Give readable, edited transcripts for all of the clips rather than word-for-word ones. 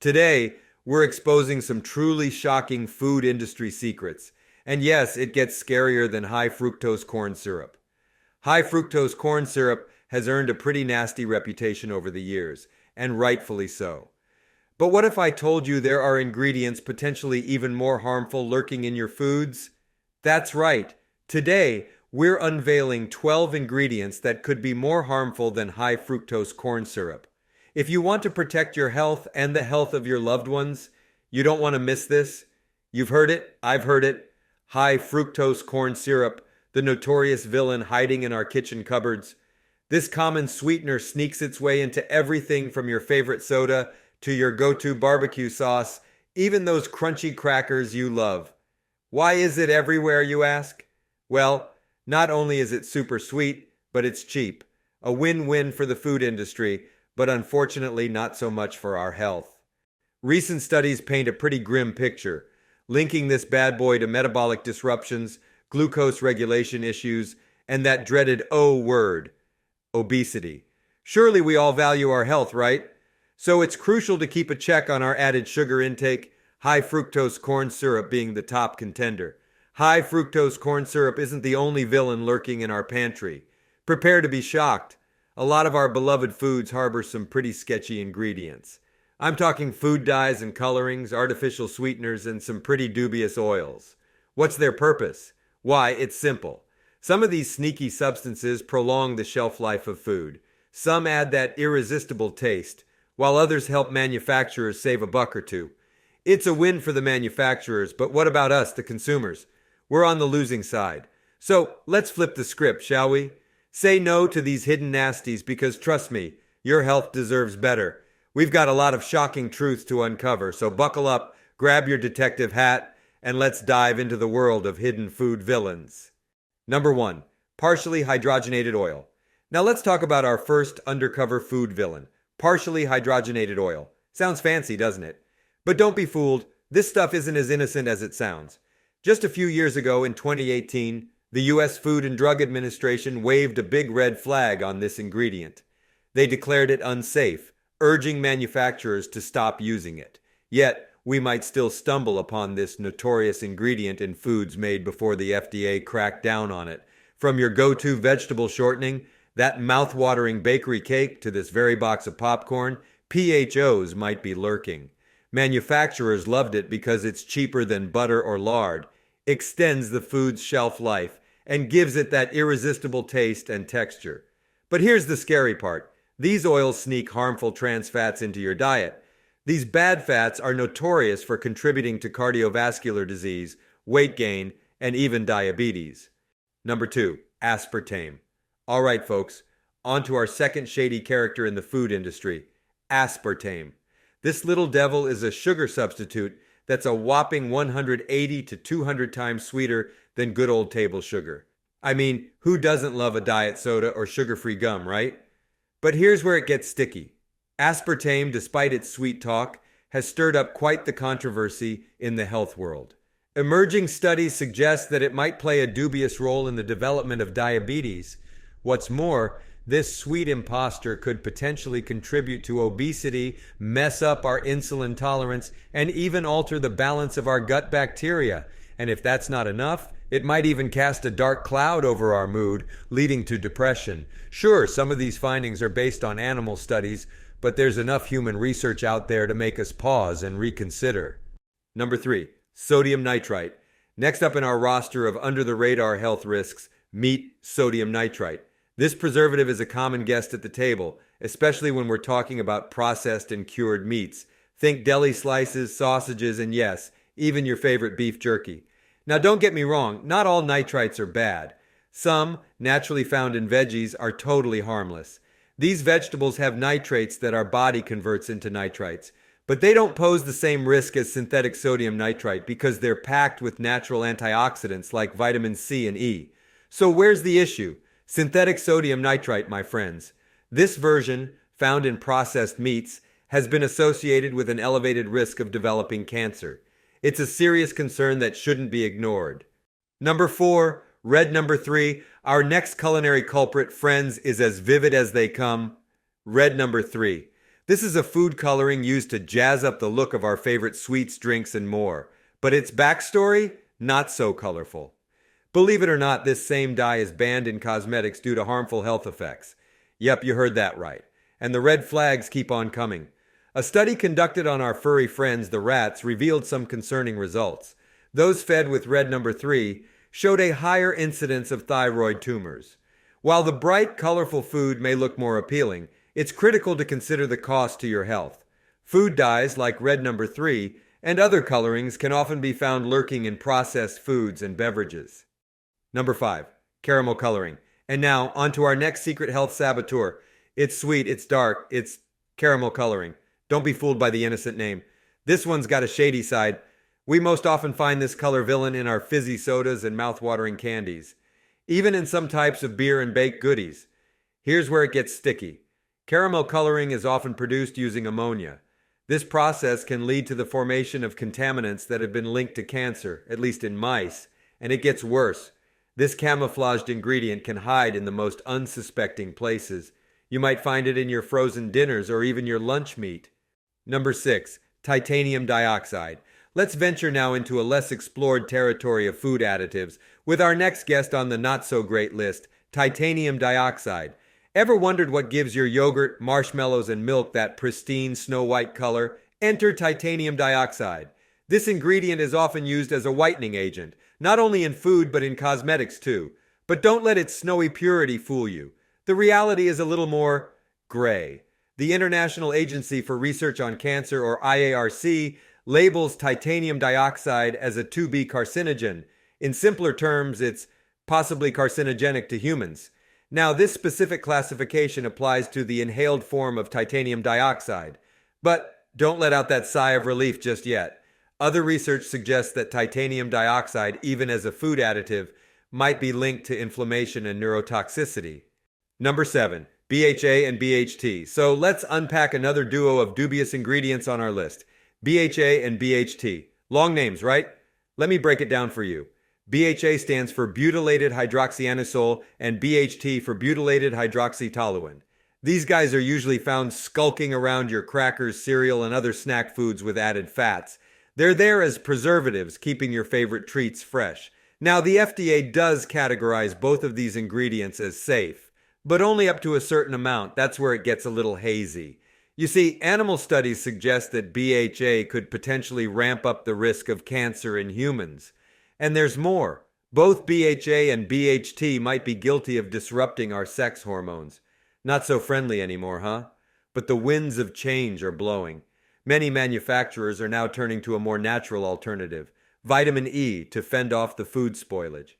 Today, we're exposing some truly shocking food industry secrets. And yes, it gets scarier than high fructose corn syrup. High fructose corn syrup has earned a pretty nasty reputation over the years, and rightfully so. But what if I told you there are ingredients potentially even more harmful lurking in your foods? That's right. Today, we're unveiling 12 ingredients that could be more harmful than high fructose corn syrup. If you want to protect your health and the health of your loved ones, you don't want to miss this. You've heard it, I've heard it. High fructose corn syrup, the notorious villain hiding in our kitchen cupboards. This common sweetener sneaks its way into everything from your favorite soda to your go-to barbecue sauce, even those crunchy crackers you love. Why is it everywhere, you ask? Well, not only is it super sweet, but it's cheap. A win-win for the food industry, but unfortunately not so much for our health. Recent studies paint a pretty grim picture, linking this bad boy to metabolic disruptions, glucose regulation issues, and that dreaded O word, obesity. Surely we all value our health, right? So it's crucial to keep a check on our added sugar intake, high fructose corn syrup being the top contender. High fructose corn syrup isn't the only villain lurking in our pantry. Prepare to be shocked. A lot of our beloved foods harbor some pretty sketchy ingredients. I'm talking food dyes and colorings, artificial sweeteners, and some pretty dubious oils. What's their purpose? Why, it's simple. Some of these sneaky substances prolong the shelf life of food. Some add that irresistible taste, while others help manufacturers save a buck or two. It's a win for the manufacturers, but what about us, the consumers? We're on the losing side. So let's flip the script, shall we? Say no to these hidden nasties because trust me, your health deserves better. We've got a lot of shocking truths to uncover, so buckle up, grab your detective hat, and let's dive into the world of hidden food villains. Number 1, partially hydrogenated oil. Now let's talk about our first undercover food villain, partially hydrogenated oil. Sounds fancy, doesn't it? But don't be fooled, this stuff isn't as innocent as it sounds. Just a few years ago in 2018, the U.S. Food and Drug Administration waved a big red flag on this ingredient. They declared it unsafe, urging manufacturers to stop using it. Yet, we might still stumble upon this notorious ingredient in foods made before the FDA cracked down on it. From your go-to vegetable shortening, that mouth-watering bakery cake, to this very box of popcorn, PHOs might be lurking. Manufacturers loved it because it's cheaper than butter or lard, extends the food's shelf life, and gives it that irresistible taste and texture. But here's the scary part. These oils sneak harmful trans fats into your diet. These bad fats are notorious for contributing to cardiovascular disease, weight gain, and even diabetes. Number 2, aspartame. All right, folks, on to our second shady character in the food industry, aspartame. This little devil is a sugar substitute that's a whopping 180 to 200 times sweeter than good old table sugar. I mean, who doesn't love a diet soda or sugar-free gum, right? But here's where it gets sticky. Aspartame, despite its sweet talk, has stirred up quite the controversy in the health world. Emerging studies suggest that it might play a dubious role in the development of diabetes. What's more, this sweet imposter could potentially contribute to obesity, mess up our insulin tolerance, and even alter the balance of our gut bacteria. And if that's not enough, it might even cast a dark cloud over our mood, leading to depression. Sure, some of these findings are based on animal studies, but there's enough human research out there to make us pause and reconsider. Number 3, sodium nitrite. Next up in our roster of under-the-radar health risks, meet sodium nitrite. This preservative is a common guest at the table, especially when we're talking about processed and cured meats. Think deli slices, sausages, and yes, even your favorite beef jerky. Now don't get me wrong, not all nitrites are bad. Some, naturally found in veggies, are totally harmless. These vegetables have nitrates that our body converts into nitrites, but they don't pose the same risk as synthetic sodium nitrite because they're packed with natural antioxidants like vitamin C and E. So where's the issue? Synthetic sodium nitrite, my friends. This version, found in processed meats, has been associated with an elevated risk of developing cancer. It's a serious concern that shouldn't be ignored. Number 4, red number 3, our next culinary culprit, friends, is as vivid as they come. Red number 3. This is a food coloring used to jazz up the look of our favorite sweets, drinks, and more. But its backstory? Not so colorful. Believe it or not, this same dye is banned in cosmetics due to harmful health effects. Yep, you heard that right. And the red flags keep on coming. A study conducted on our furry friends, the rats, revealed some concerning results. Those fed with red number 3 showed a higher incidence of thyroid tumors. While the bright, colorful food may look more appealing, it's critical to consider the cost to your health. Food dyes like red number 3 and other colorings can often be found lurking in processed foods and beverages. Number 5, caramel coloring. And now, on to our next secret health saboteur. It's sweet, it's dark, it's caramel coloring. Don't be fooled by the innocent name. This one's got a shady side. We most often find this color villain in our fizzy sodas and mouth-watering candies, even in some types of beer and baked goodies. Here's where it gets sticky. Caramel coloring is often produced using ammonia. This process can lead to the formation of contaminants that have been linked to cancer, at least in mice, and it gets worse. This camouflaged ingredient can hide in the most unsuspecting places. You might find it in your frozen dinners or even your lunch meat. Number 6, titanium dioxide. Let's venture now into a less explored territory of food additives with our next guest on the not-so-great list, titanium dioxide. Ever wondered what gives your yogurt, marshmallows, and milk that pristine snow-white color? Enter titanium dioxide. This ingredient is often used as a whitening agent, not only in food but in cosmetics too. But don't let its snowy purity fool you. The reality is a little more gray. The International Agency for Research on Cancer, or IARC, labels titanium dioxide as a 2B carcinogen. In simpler terms, it's possibly carcinogenic to humans. Now, this specific classification applies to the inhaled form of titanium dioxide. But don't let out that sigh of relief just yet. Other research suggests that titanium dioxide, even as a food additive, might be linked to inflammation and neurotoxicity. Number 7, BHA and BHT. So let's unpack another duo of dubious ingredients on our list. BHA and BHT. Long names, right? Let me break it down for you. BHA stands for butylated hydroxyanisole and BHT for butylated hydroxytoluene. These guys are usually found skulking around your crackers, cereal, and other snack foods with added fats. They're there as preservatives, keeping your favorite treats fresh. Now, the FDA does categorize both of these ingredients as safe, but only up to a certain amount. That's where it gets a little hazy. You see, animal studies suggest that BHA could potentially ramp up the risk of cancer in humans. And there's more. Both BHA and BHT might be guilty of disrupting our sex hormones. Not so friendly anymore, huh? But the winds of change are blowing. Many manufacturers are now turning to a more natural alternative, vitamin E, to fend off the food spoilage.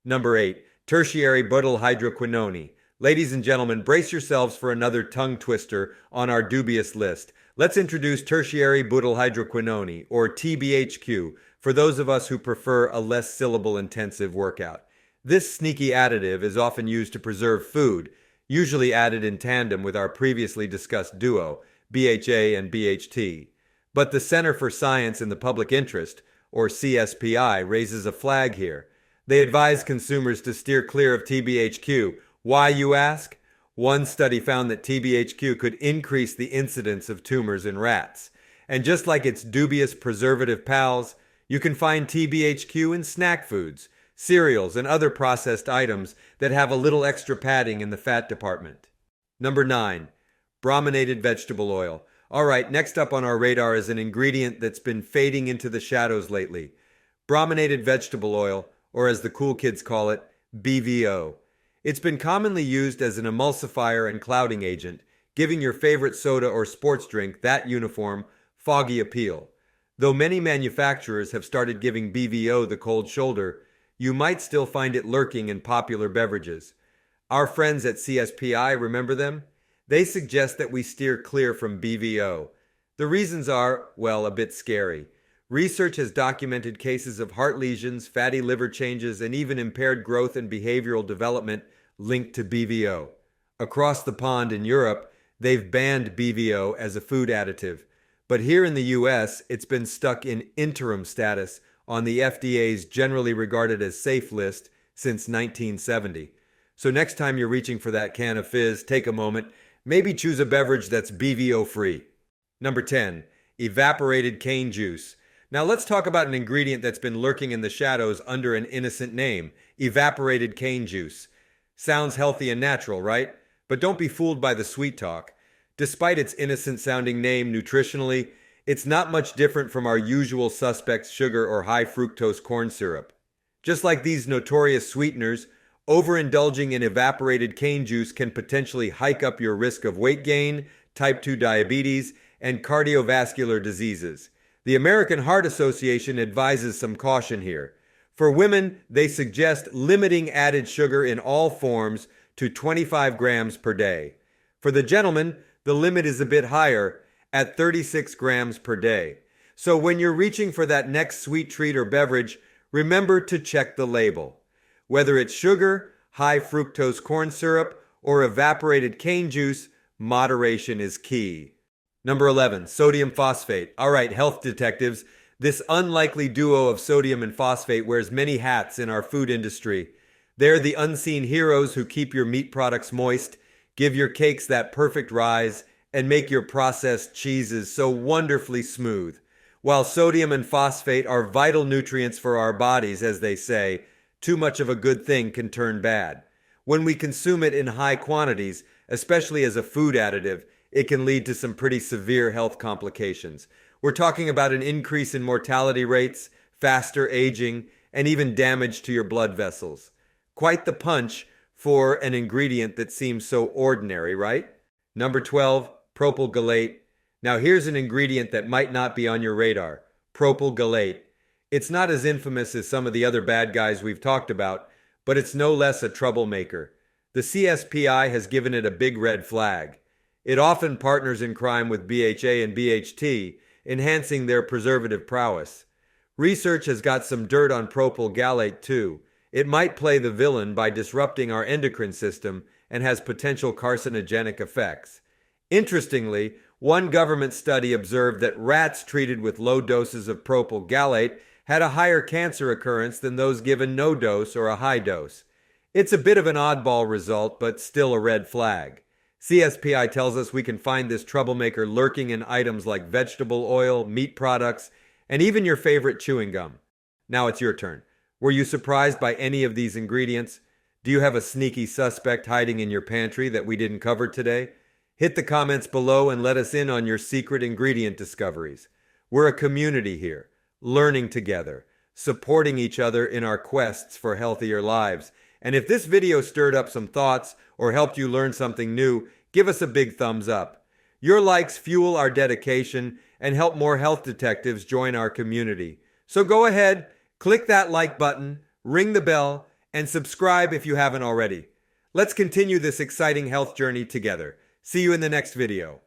Number 8, tertiary butyl hydroquinone. Ladies and gentlemen, brace yourselves for another tongue twister on our dubious list. Let's introduce tertiary butyl hydroquinone, or TBHQ, for those of us who prefer a less syllable-intensive workout. This sneaky additive is often used to preserve food, usually added in tandem with our previously discussed duo, BHA and BHT. But the Center for Science in the Public Interest, or CSPI, raises a flag here. They advise consumers to steer clear of TBHQ. Why, you ask? One study found that TBHQ could increase the incidence of tumors in rats. And just like its dubious preservative pals, you can find TBHQ in snack foods, cereals, and other processed items that have a little extra padding in the fat department. Number 9, brominated vegetable oil. All right, next up on our radar is an ingredient that's been fading into the shadows lately. Brominated vegetable oil, or as the cool kids call it, BVO. It's been commonly used as an emulsifier and clouding agent, giving your favorite soda or sports drink that uniform, foggy appeal. Though many manufacturers have started giving BVO the cold shoulder, you might still find it lurking in popular beverages. Our friends at CSPI, remember them? They suggest that we steer clear from BVO. The reasons are, well, a bit scary. Research has documented cases of heart lesions, fatty liver changes, and even impaired growth and behavioral development linked to BVO. Across the pond in Europe, they've banned BVO as a food additive. But here in the US, it's been stuck in interim status on the FDA's generally regarded as safe list since 1970. So next time you're reaching for that can of fizz, take a moment, Maybe choose a beverage that's BVO-free. Number 10, evaporated cane juice. Now let's talk about an ingredient that's been lurking in the shadows under an innocent name, evaporated cane juice. Sounds healthy and natural, right? But don't be fooled by the sweet talk. Despite its innocent-sounding name nutritionally, it's not much different from our usual suspects sugar or high fructose corn syrup. Just like these notorious sweeteners, overindulging in evaporated cane juice can potentially hike up your risk of weight gain, type 2 diabetes, and cardiovascular diseases. The American Heart Association advises some caution here. For women, they suggest limiting added sugar in all forms to 25 grams per day. For the gentleman, the limit is a bit higher, at 36 grams per day. So when you're reaching for that next sweet treat or beverage, remember to check the label. Whether it's sugar, high fructose corn syrup, or evaporated cane juice, moderation is key. Number 11, sodium phosphate. All right, health detectives, this unlikely duo of sodium and phosphate wears many hats in our food industry. They're the unseen heroes who keep your meat products moist, give your cakes that perfect rise, and make your processed cheeses so wonderfully smooth. While sodium and phosphate are vital nutrients for our bodies, as they say, too much of a good thing can turn bad. When we consume it in high quantities, especially as a food additive, it can lead to some pretty severe health complications. We're talking about an increase in mortality rates, faster aging, and even damage to your blood vessels. Quite the punch for an ingredient that seems so ordinary, right? Number 12, propyl gallate. Now here's an ingredient that might not be on your radar, propyl gallate. It's not as infamous as some of the other bad guys we've talked about, but it's no less a troublemaker. The CSPI has given it a big red flag. It often partners in crime with BHA and BHT, enhancing their preservative prowess. Research has got some dirt on propyl gallate too. It might play the villain by disrupting our endocrine system and has potential carcinogenic effects. Interestingly, one government study observed that rats treated with low doses of propyl gallate had a higher cancer occurrence than those given no dose or a high dose. It's a bit of an oddball result, but still a red flag. CSPI tells us we can find this troublemaker lurking in items like vegetable oil, meat products, and even your favorite chewing gum. Now it's your turn. Were you surprised by any of these ingredients? Do you have a sneaky suspect hiding in your pantry that we didn't cover today? Hit the comments below and let us in on your secret ingredient discoveries. We're a community here, learning together, supporting each other in our quests for healthier lives. And if this video stirred up some thoughts or helped you learn something new, give us a big thumbs up. Your likes fuel our dedication and help more health detectives join our community. So go ahead, click that like button, ring the bell, and subscribe if you haven't already. Let's continue this exciting health journey together. See you in the next video.